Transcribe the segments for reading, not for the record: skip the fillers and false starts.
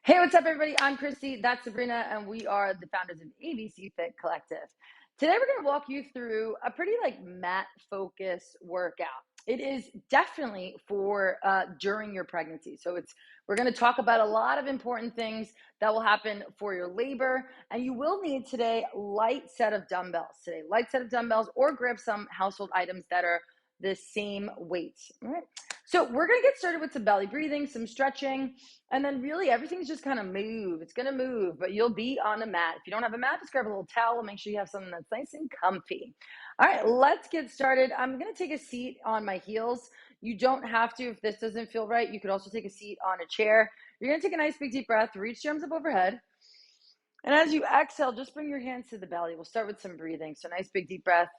Hey, what's up, everybody? I'm Christy. That's Sabrina, and we are the founders of ABC Fit Collective. Today, we're going to walk you through a pretty mat focused workout. It is definitely for during your pregnancy. So we're going to talk about a lot of important things that will happen for your labor, and you will need today light set of dumbbells. Or grab some household items that are the same weight. All right. So we're going to get started with some belly breathing, some stretching, and then really everything's just kind of move. It's going to move, but you'll be on a mat. If you don't have a mat, just grab a little towel. Make sure you have something that's nice and comfy. All right, let's get started. I'm going to take a seat on my heels. You don't have to if this doesn't feel right. You could also take a seat on a chair. You're going to take a nice big deep breath. Reach your arms up overhead. And as you exhale, just bring your hands to the belly. We'll start with some breathing. So nice big deep breath.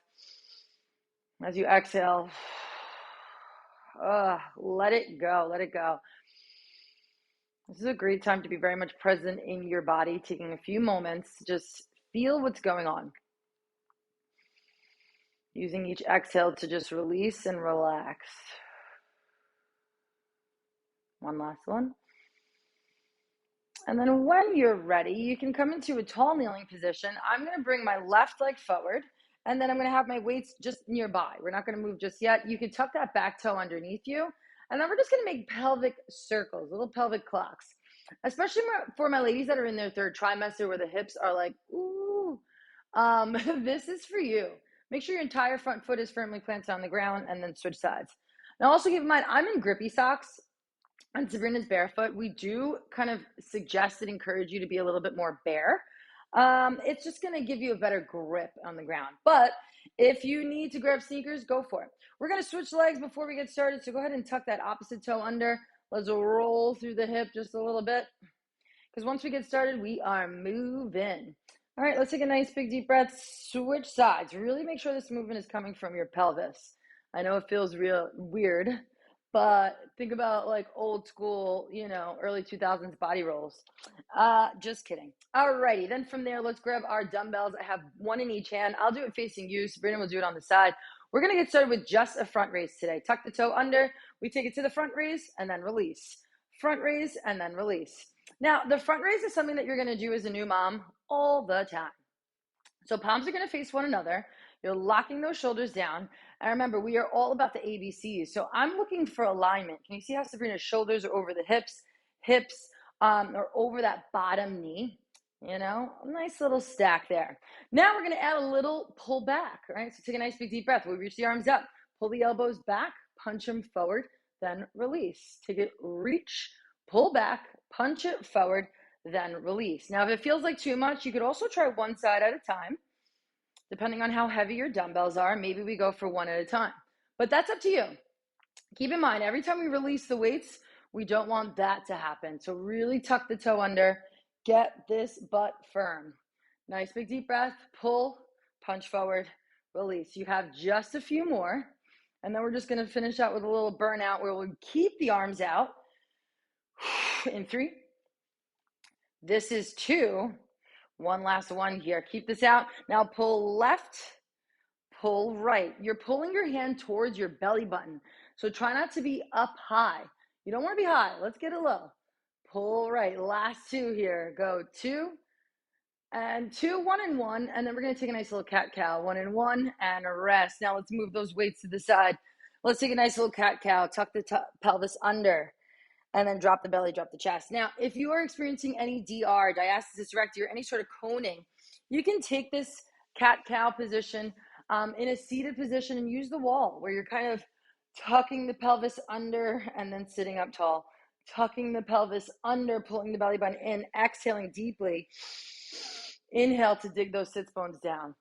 As you exhale, let it go. Let it go. This is a great time to be very much present in your body, taking a few moments to just feel what's going on. Using each exhale to just release and relax. One last one. And then when you're ready, you can come into a tall kneeling position. I'm going to bring my left leg forward, and then I'm going to have my weights just nearby. We're not going to move just yet. You can tuck that back toe underneath you, and then we're just going to make pelvic circles, little pelvic clocks. Especially for my ladies that are in their third trimester where the hips are like, ooh, this is for you. Make sure your entire front foot is firmly planted on the ground, and then switch sides. Now also keep in mind, I'm in grippy socks and Sabrina's barefoot. We do kind of suggest and encourage you to be a little bit more bare. It's just going to give you a better grip on the ground. But if you need to grab sneakers, go for it. We're going to switch legs before we get started. So go ahead and tuck that opposite toe under. Let's roll through the hip just a little bit. Because once we get started, we are moving. All right, let's take a nice big deep breath. Switch sides. Really make sure this movement is coming from your pelvis. I know it feels real weird, but think about old school, early 2000s body rolls. Just kidding. All righty, then from there, let's grab our dumbbells. I have one in each hand. I'll do it facing you. Sabrina will do it on the side. We're going to get started with just a front raise today. Tuck the toe under. We take it to the front raise and then release. Front raise and then release. Now, the front raise is something that you're going to do as a new mom all the time. So palms are going to face one another. You're locking those shoulders down. And remember, we are all about the ABCs. So I'm looking for alignment. Can you see how Sabrina's shoulders are over the hips are over that bottom knee? A nice little stack there. Now we're going to add a little pull back, right? So take a nice big deep breath. We reach the arms up, pull the elbows back, punch them forward, then release. Take it, reach, pull back, punch it forward, then release. Now, if it feels like too much, you could also try one side at a time. Depending on how heavy your dumbbells are, maybe we go for one at a time. But that's up to you. Keep in mind, every time we release the weights, we don't want that to happen. So really tuck the toe under. Get this butt firm. Nice big deep breath. Pull, punch forward, release. You have just a few more. And then we're just going to finish out with a little burnout where we'll keep the arms out. In 3. This is 2. One last one here. Keep this out. Now pull left, pull right. You're pulling your hand towards your belly button. So try not to be up high. You don't want to be high. Let's get it low. Pull right. Last 2 here. Go 2 and 2, 1 and 1. And then we're going to take a nice little cat-cow. 1 and 1 and rest. Now let's move those weights to the side. Let's take a nice little cat-cow. Tuck the pelvis under. And then drop the belly, drop the chest. Now, if you are experiencing any DR, diastasis recti, or any sort of coning, you can take this cat-cow position in a seated position and use the wall where you're kind of tucking the pelvis under and then sitting up tall. Tucking the pelvis under, pulling the belly button in, exhaling deeply. Inhale to dig those sits bones down.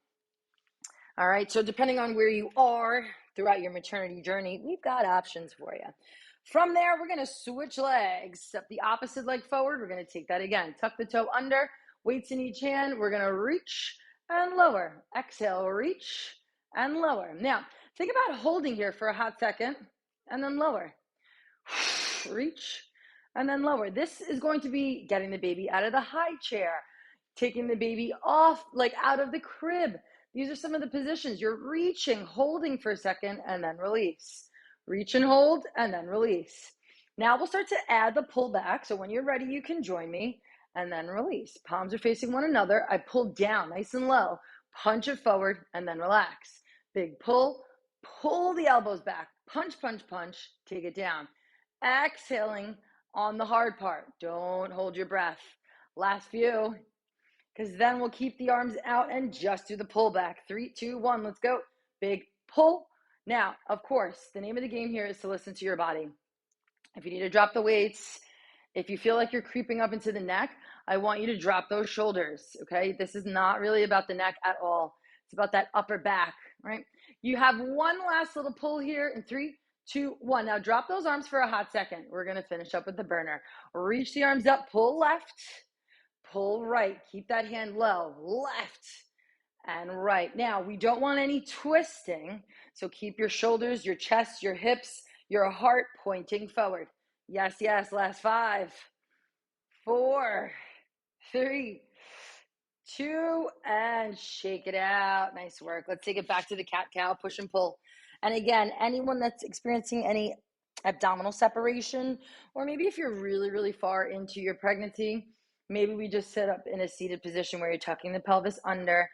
All right, so depending on where you are throughout your maternity journey, we've got options for you. From there, we're going to switch legs. Step the opposite leg forward. We're going to take that again. Tuck the toe under, weights in each hand. We're going to reach and lower. Exhale, reach and lower. Now, think about holding here for a hot second and then lower. Reach and then lower. This is going to be getting the baby out of the high chair, taking the baby off, out of the crib. These are some of the positions. You're reaching, holding for a second, and then release. Reach and hold, and then release. Now we'll start to add the pull back. So when you're ready, you can join me and then release. Palms are facing one another. I pull down nice and low, punch it forward, and then relax. Big pull, pull the elbows back, punch, punch, punch, take it down. Exhaling on the hard part. Don't hold your breath. Last few, because then we'll keep the arms out and just do the pull back. 3, 2, 1, let's go. Big pull. Now, of course, the name of the game here is to listen to your body. If you need to drop the weights, if you feel like you're creeping up into the neck, I want you to drop those shoulders, okay? This is not really about the neck at all. It's about that upper back, right? You have one last little pull here in 3, 2, 1. Now drop those arms for a hot second. We're gonna finish up with the burner. Reach the arms up, pull left, pull right. Keep that hand low, left and right. Now, we don't want any twisting, so keep your shoulders, your chest, your hips, your heart pointing forward. Yes, yes, last 5, 4, 3, 2, and shake it out. Nice work. Let's take it back to the cat-cow, push and pull. And again, anyone that's experiencing any abdominal separation, or maybe if you're really, really far into your pregnancy, maybe we just sit up in a seated position where you're tucking the pelvis under